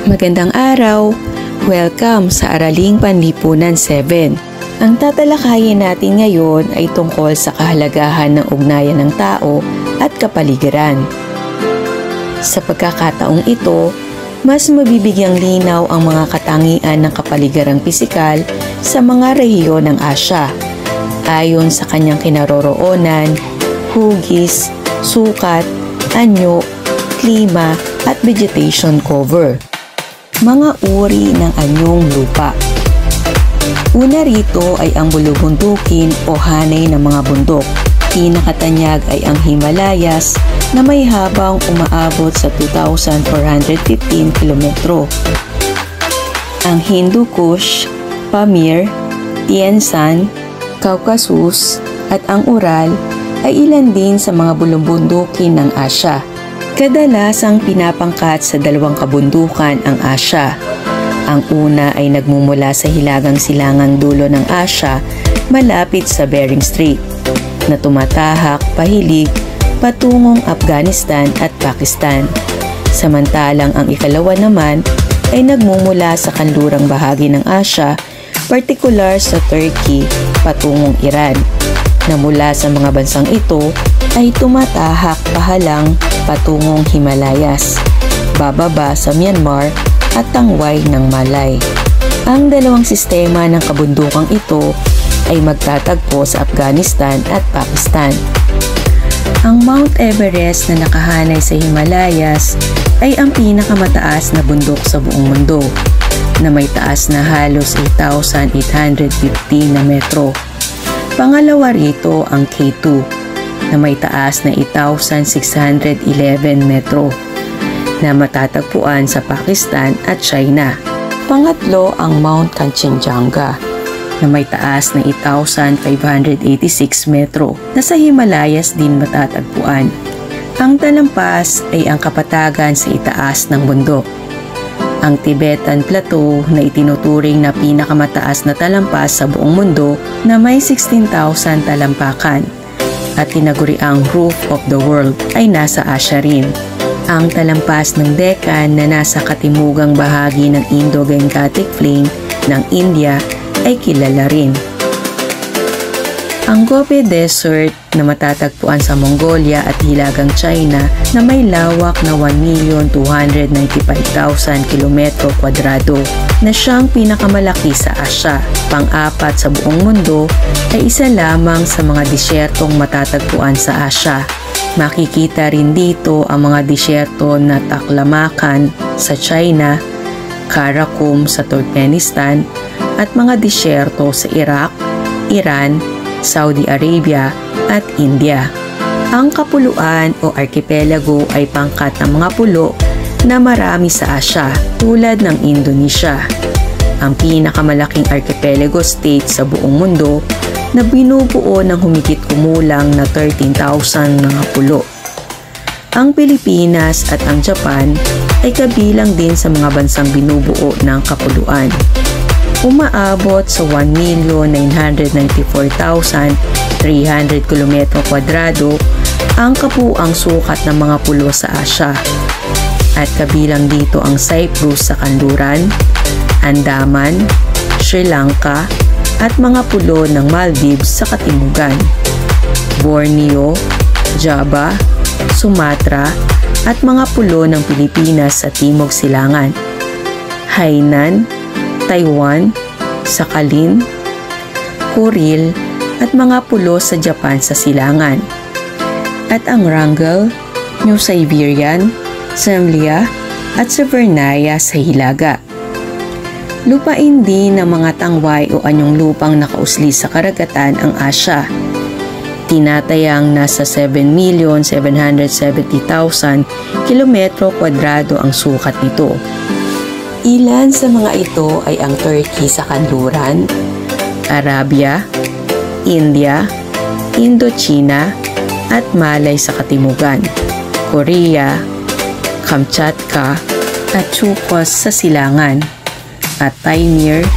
Magandang araw! Welcome sa Araling Panlipunan 7. Ang tatalakayin natin ngayon ay tungkol sa kahalagahan ng ugnayan ng tao at kapaligiran. Sa pagkakataong ito, mas mabibigyang linaw ang mga katangian ng kapaligiranng pisikal sa mga rehiyon ng Asya, ayon sa kanyang kinaroroonan, hugis, sukat, anyo, klima at vegetation cover. Mga uri ng anyong lupa. Una rito ay ang bulubundukin o hanay ng mga bundok. Pinakatanyag ay ang Himalayas na may habang umaabot sa 2,415 kilometro. Ang Hindu Kush, Pamir, Tian Shan, Caucasus at ang Ural ay ilan din sa mga bulubundukin ng Asya. Kadalasang pinapangkat sa dalawang kabundukan ang Asya. Ang una ay nagmumula sa hilagang silangang dulo ng Asya malapit sa Bering Strait na tumatahak pahilig patungong Afghanistan at Pakistan. Samantalang ang ikalawa naman ay nagmumula sa kanlurang bahagi ng Asya, partikular sa Turkey patungong Iran, na mula sa mga bansang ito ay tumatahak pahalang patungong Himalayas, bababa sa Myanmar at tangway ng Malay. Ang dalawang sistema ng kabundukang ito ay magtatagpo sa Afghanistan at Pakistan. Ang Mount Everest na nakahanay sa Himalayas ay ang pinakamataas na bundok sa buong mundo, na may taas na halos 8,850 na metro. Pangalawa rito ang K2 na may taas na 8,611 metro na matatagpuan sa Pakistan at China. Pangatlo ang Mount Kanchenjunga na may taas na 8,586 metro na sa Himalayas din matatagpuan. Ang talampas ay ang kapatagan sa itaas ng bundok. Ang Tibetan Plateau na itinuturing na pinakamataas na talampas sa buong mundo na may 16,000 talampakan at tinaguriang Roof of the World ay nasa Asya rin. Ang talampas ng Deccan na nasa katimugang bahagi ng Indo-Gangetic Plain ng India ay kilala rin. Ang Gobi Desert na matatagpuan sa Mongolia at hilagang China na may lawak na 1,295,000 kilometro kwadrado na siyang pinakamalaki sa Asya. Pang-apat sa buong mundo ay isa lamang sa mga disyertong matatagpuan sa Asya. Makikita rin dito ang mga disyerto na Taklamakan sa China, Karakum sa Turkmenistan at mga disyerto sa Iraq, Iran, Saudi Arabia at India. Ang kapuluan o arkipelago ay pangkat ng mga pulo na marami sa Asya tulad ng Indonesia, ang pinakamalaking arkipelago state sa buong mundo na binubuo ng humigit kumulang na 13,000 mga pulo. Ang Pilipinas at ang Japan ay kabilang din sa mga bansang binubuo ng kapuluan. Umaabot sa 1,994,300 kilometro kwadrado ang kabuuang sukat ng mga pulo sa Asya. At kabilang dito ang Cyprus sa kanluran, Andaman, Sri Lanka at mga pulo ng Maldives sa katimugan, Borneo, Java, Sumatra at mga pulo ng Pilipinas sa timog silangan, Hainan, Taiwan, Sakhalin, Kuril at mga pulo sa Japan sa silangan, at ang Wrangel, New Siberian, Semlia at Severnaya sa hilaga. Lupain din ng mga tangway o anyong lupang nakausli sa karagatan ang Asya. Tinatayang nasa 7,770,000 kilometro kwadrado ang sukat nito. Ilan sa mga ito ay ang Turkey sa kanluran, Arabia, India, Indochina at Malay sa katimugan, Korea, Kamchatka at Chukos sa silangan, at Taimyr,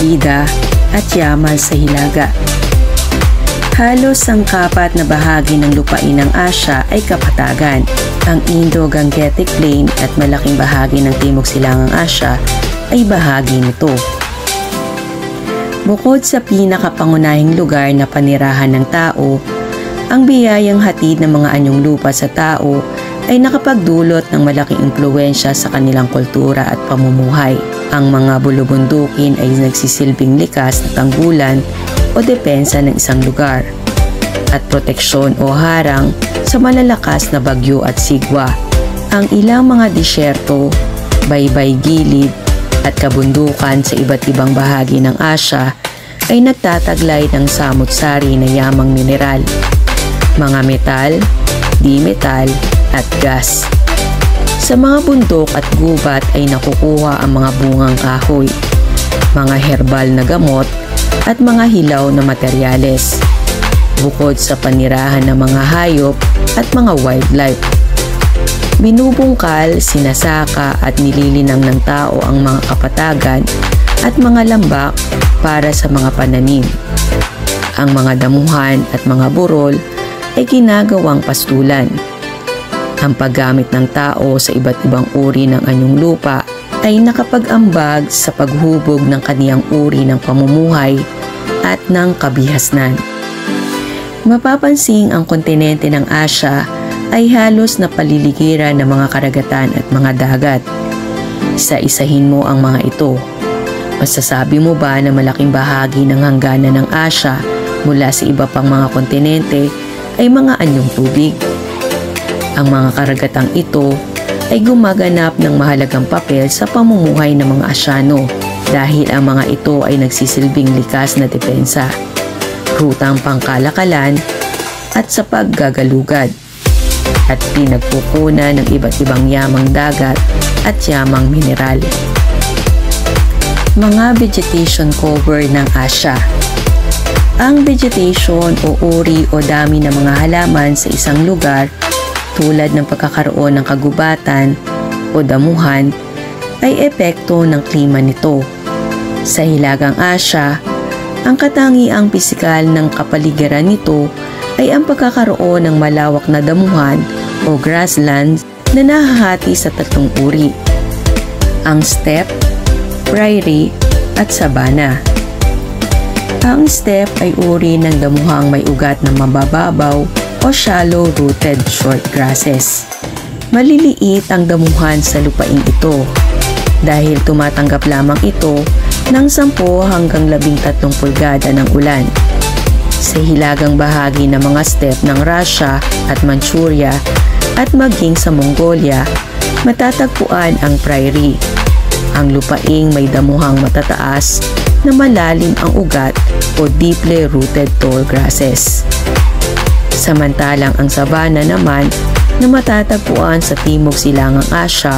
Ida at Yamal sa hilaga. Halos ang kapat na bahagi ng lupain ng Asya ay kapatagan. Ang Indo-Gangetic Plain at malaking bahagi ng Timog Silangang Asya ay bahagi nito. Bukod sa pinakapangunahing lugar na panirahan ng tao, ang biyayang hatid ng mga anyong lupa sa tao ay nakapagdulot ng malaking impluwensya sa kanilang kultura at pamumuhay. Ang mga bulubundukin ay nagsisilbing likas na tanggulan o depensa ng isang lugar at proteksyon o harang sa malalakas na bagyo at sigwa. Ang ilang mga disyerto, baybay gilid at kabundukan sa iba't ibang bahagi ng Asya ay nagtataglay ng samut-sari na yamang mineral, mga metal, di-metal at gas. Sa mga bundok at gubat ay nakukuha ang mga bungang kahoy, mga herbal na gamot at mga hilaw na materyales, bukod sa panirahan ng mga hayop at mga wildlife. Binubungkal, sinasaka at nililinang ng tao ang mga kapatagan at mga lambak para sa mga pananim. Ang mga damuhan at mga burol ay ginagawang pastulan. Ang paggamit ng tao sa iba't ibang uri ng anyong lupa ay nakapag-ambag sa paghubog ng kaniyang uri ng pamumuhay at ng kabihasnan. Mapapansing ang kontinente ng Asya ay halos na paliligiran ng mga karagatan at mga dagat. Isa-isahin mo ang mga ito. Masasabi mo ba na malaking bahagi ng hangganan ng Asya mula sa iba pang mga kontinente ay mga anyong tubig? Ang mga karagatang ito ay gumaganap ng mahalagang papel sa pamumuhay ng mga Asyano dahil ang mga ito ay nagsisilbing likas na depensa, rutang pangkalakalan at sa paggagalugad, at pinagkukunan ng iba't ibang yamang dagat at yamang mineral. Mga vegetation cover ng Asya. Ang vegetation o uri o dami ng mga halaman sa isang lugar tulad ng pagkakaroon ng kagubatan o damuhan ay epekto ng klima nito. Sa Hilagang Asya, ang katangiang pisikal ng kapaligiran nito ay ang pagkakaroon ng malawak na damuhan o grasslands na nahahati sa tatlong uri: ang steppe, prairie at savanna. Ang steppe ay uri ng damuhang may ugat na mabababaw o shallow-rooted short grasses. Maliliit ang damuhan sa lupaing ito dahil tumatanggap lamang ito ng 10 hanggang 13 pulgada ng ulan. Sa hilagang bahagi ng mga steppe ng Russia at Manchuria at maging sa Mongolia, matatagpuan ang prairie, ang lupaing may damuhang matataas na malalim ang ugat o deeply rooted tall grasses. Samantalang ang savanna naman na matatagpuan sa Timog Silangang Asya,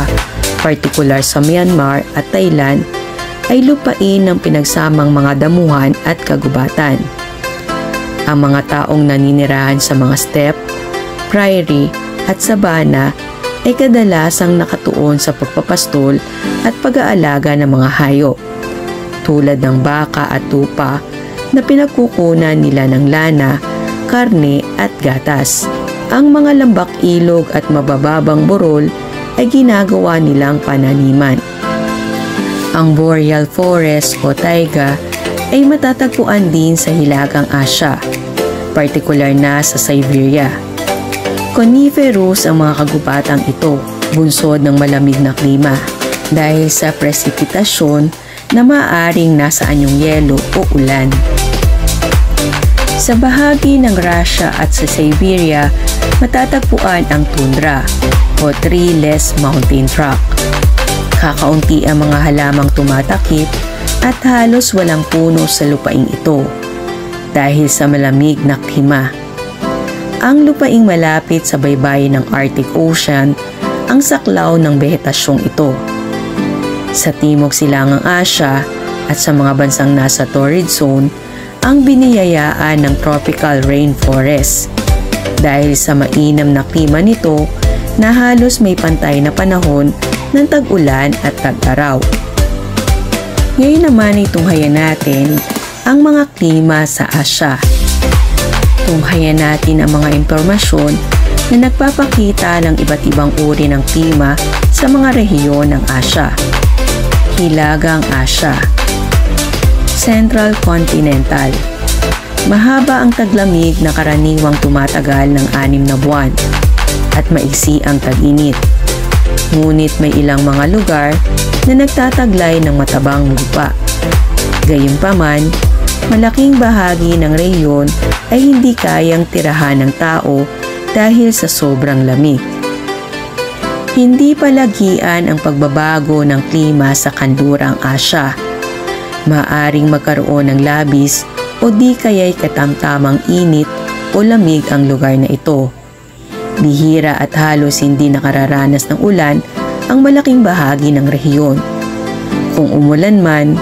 partikular sa Myanmar at Thailand, ay lupain ng pinagsamang mga damuhan at kagubatan. Ang mga taong naninirahan sa mga steppe, prairie at savanna ay kadalasang nakatuon sa pagpapastol at pag-aalaga ng mga hayop, tulad ng baka at tupa na pinagkukunan nila ng lana, karne at gatas. Ang mga lambak ilog at mabababang burol ay ginagawa nilang pananiman. Ang boreal forest o taiga ay matatagpuan din sa Hilagang Asya, partikular na sa Siberia. Coniferous ang mga kagubatang ito, bunsod ng malamig na klima dahil sa presipitasyon na maaaring nasa anyong yelo o ulan. Sa bahagi ng Russia at sa Siberia, matatagpuan ang tundra o treeless mountain tract. Kakaunti ang mga halamang tumatakip at halos walang puno sa lupaing ito dahil sa malamig na klima. Ang lupaing malapit sa baybayin ng Arctic Ocean ang saklaw ng behetasyong ito. Sa Timog Silangang Asya at sa mga bansang nasa torrid zone, ang biniyayaan ng tropical rainforest dahil sa mainam na klima nito na halos may pantay na panahon ng tag-ulan at tag-araw. Ngayon naman ay tunghayan natin ang mga klima sa Asya. Tunghayan natin ang mga impormasyon na nagpapakita ng iba't ibang uri ng klima sa mga rehiyon ng Asya. Hilagang Asya. Central Continental. Mahaba ang taglamig na karaniwang tumatagal ng 6 na buwan at maiksi ang tag-init. Ngunit may ilang mga lugar na nagtataglay ng matabang lupa. Gayunpaman, malaking bahagi ng rehiyon ay hindi kayang tirahan ng tao dahil sa sobrang lamig. Hindi palagian ang pagbabago ng klima sa kanlurang Asya. Maaring magkaroon ng labis o di kaya'y katamtamang init o lamig ang lugar na ito. Bihira at halos hindi nakararanas ng ulan ang malaking bahagi ng rehiyon. Kung umulan man,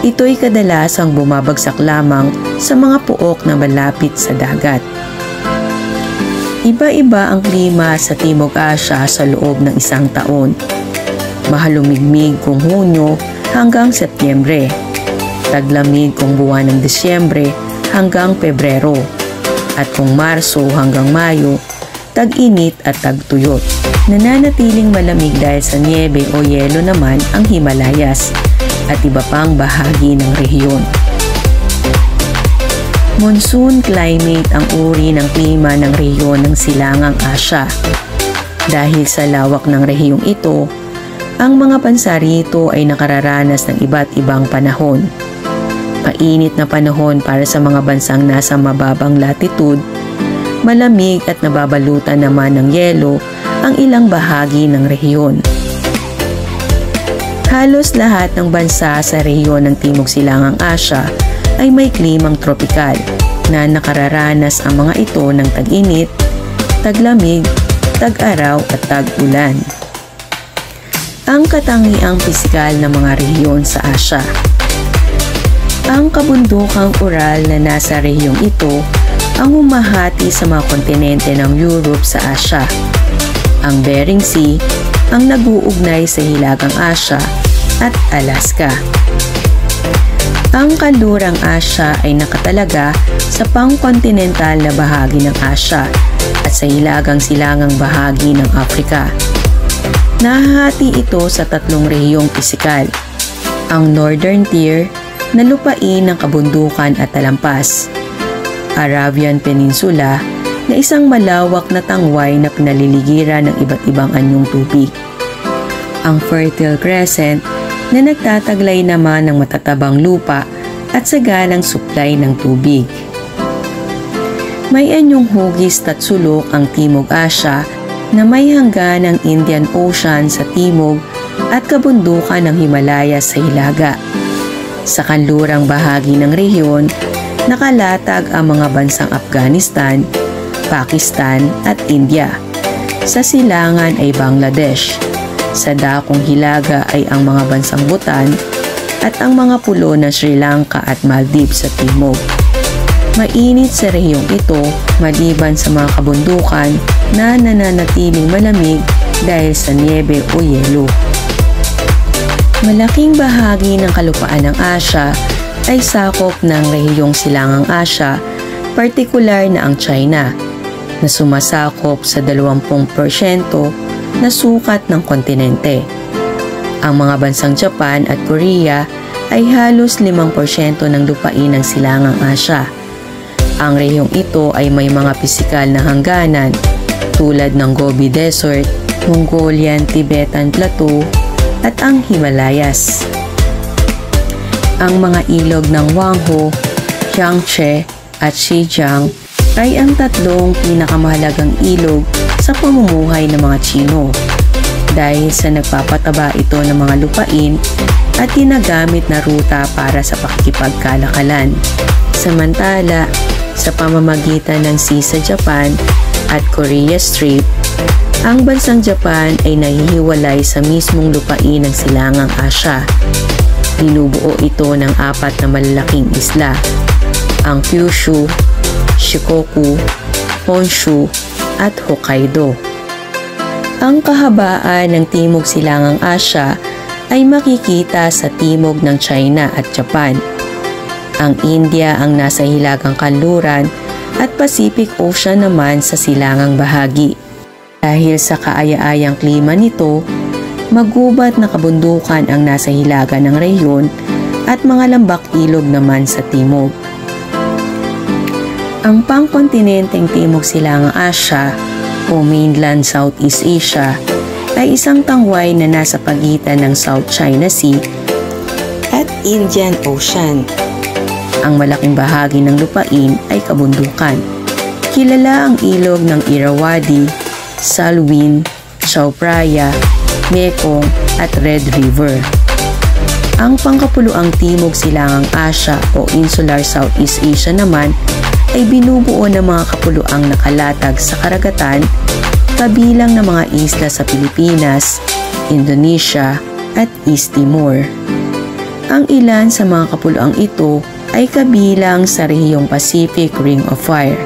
ito'y kadalasang bumabagsak lamang sa mga puok na malapit sa dagat. Iba-iba ang klima sa Timog Asya sa loob ng isang taon. Mahalumigmig kung Hunyo hanggang Setyembre. Taglamig kung buwan ng Disyembre hanggang Pebrero. At kung Marso hanggang Mayo, tag-init at tagtuyot. Nananatiling malamig dahil sa niebe o yelo naman ang Himalayas at iba pang bahagi ng rehiyon. Monsoon climate ang uri ng klima ng rehiyon ng Silangang Asya. Dahil sa lawak ng rehiyong ito, ang mga bansa rito ay nakararanas ng iba't ibang panahon. Mainit na panahon para sa mga bansang nasa mababang latitude, malamig at nababalutan naman ng yelo ang ilang bahagi ng rehiyon. Halos lahat ng bansa sa rehiyon ng Timog Silangang Asya ay may klimang tropikal na nakararanas ang mga ito ng tag-init, taglamig, tag-araw at tag-ulan. Ang katangiang pisikal ng mga rehiyon sa Asya. Ang kabundukang Ural na nasa rehiyong ito ang humahati sa mga kontinente ng Europe sa Asya. Ang Bering Sea ang nag-uugnay sa Hilagang Asya at Alaska. Ang kanlurang Asya ay nakatalaga sa pangkontinental na bahagi ng Asya at sa hilagang silangang bahagi ng Afrika. Nahahati ito sa 3 rehiyong pisikal. Ang Northern Tier na lupain ng kabundukan at talampas. Arabian Peninsula na isang malawak na tangway na pinaliligiran ng iba't ibang anyong tubig. Ang Fertile Crescent na nagtataglay naman ng matatabang lupa at sagalang supply ng tubig. May anyong hugis at sulok ang Timog Asya na may hangganang Indian Ocean sa timog at kabundukan ng Himalayas sa hilaga. Sa kanlurang bahagi ng rehiyon, nakalatag ang mga bansang Afghanistan, Pakistan at India. Sa silangan ay Bangladesh. Sa dakong hilaga ay ang mga bansang Bhutan at ang mga pulo ng Sri Lanka at Maldives sa timog. Mainit sa rehiyong ito maliban sa mga kabundukan na nananatiling malamig dahil sa niebe o yelo. Malaking bahagi ng kalupaan ng Asya ay sakop ng rehiyong Silangang Asya, partikular na ang China, na sumasakop sa 20% na sukat ng kontinente. Ang mga bansang Japan at Korea ay halos 5% ng lupain ng Silangang Asya. Ang rehiyong ito ay may mga pisikal na hangganan tulad ng Gobi Desert, Mongolian Tibetan Plateau at ang Himalayas. Ang mga ilog ng Wangho, Yangtze at Xinjiang ay ang 3 pinakamahalagang ilog sa pamumuhay ng mga Tsino dahil sa nagpapataba ito ng mga lupain at ginagamit na ruta para sa pakikipagkalakalan. Samantala, sa pamamagitan ng sea sa Japan at Korea Strait, ang bansang Japan ay nahihiwalay sa mismong lupain ng Silangang Asya. Binubuo ito ng 4 na malalaking isla, ang Kyushu, Shikoku, Honshu at Hokkaido. Ang kahabaan ng Timog Silangang Asya ay makikita sa timog ng China at Japan. Ang India ang nasa hilagang kanluran at Pacific Ocean naman sa silangang bahagi. Dahil sa kaaya-ayang klima nito, magubat na kabundukan ang nasa hilaga ng rehiyon at mga lambak ilog naman sa timog. Ang pangkontinenteng Timog Silangang Asya o Mainland Southeast Asia ay isang tangway na nasa pagitan ng South China Sea at Indian Ocean. Ang malaking bahagi ng lupain ay kabundukan. Kilala ang ilog ng Irrawaddy, Salween, Chao Phraya, Mekong at Red River. Ang pangkapuluang Timog Silangang Asya o Insular Southeast Asia naman ay binubuo ng mga kapuluang nakalatag sa karagatan kabilang ng mga isla sa Pilipinas, Indonesia at East Timor. Ang ilan sa mga kapuluang ito ay kabilang sa rehiyong Pacific Ring of Fire.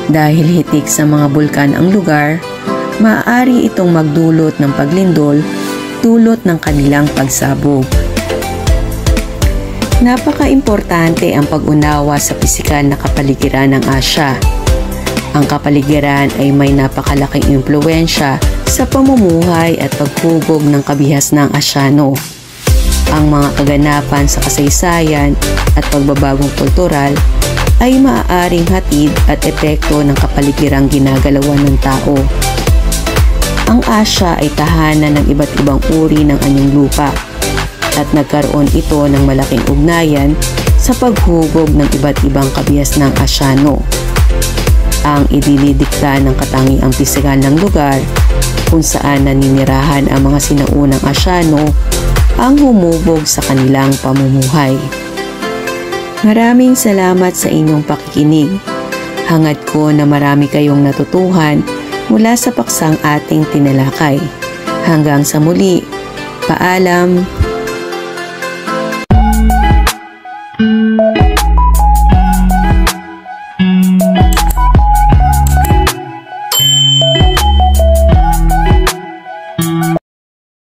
Dahil hitik sa mga bulkan ang lugar, maaari itong magdulot ng paglindol dulot ng kanilang pagsabog. Napaka-importante ang pag-unawa sa pisikal na kapaligiran ng Asya. Ang kapaligiran ay may napakalaking impluwensya sa pamumuhay at paghubog ng kabihasnang Asyano. Ang mga kaganapan sa kasaysayan at pagbabagong kultural ay maaaring hatid at epekto ng kapaligirang ginagalawan ng tao. Ang Asya ay tahanan ng iba't ibang uri ng anyong lupa at nagkaroon ito ng malaking ugnayan sa paghubog ng iba't ibang kabihasnang Asyano. Ang idinidikta ng katangiang pisikal ng lugar kung saan naninirahan ang mga sinaunang Asyano ang humubog sa kanilang pamumuhay. Maraming salamat sa inyong pakikinig. Hangad ko na marami kayong natutuhan mula sa paksang ating tinalakay. Hanggang sa muli, paalam!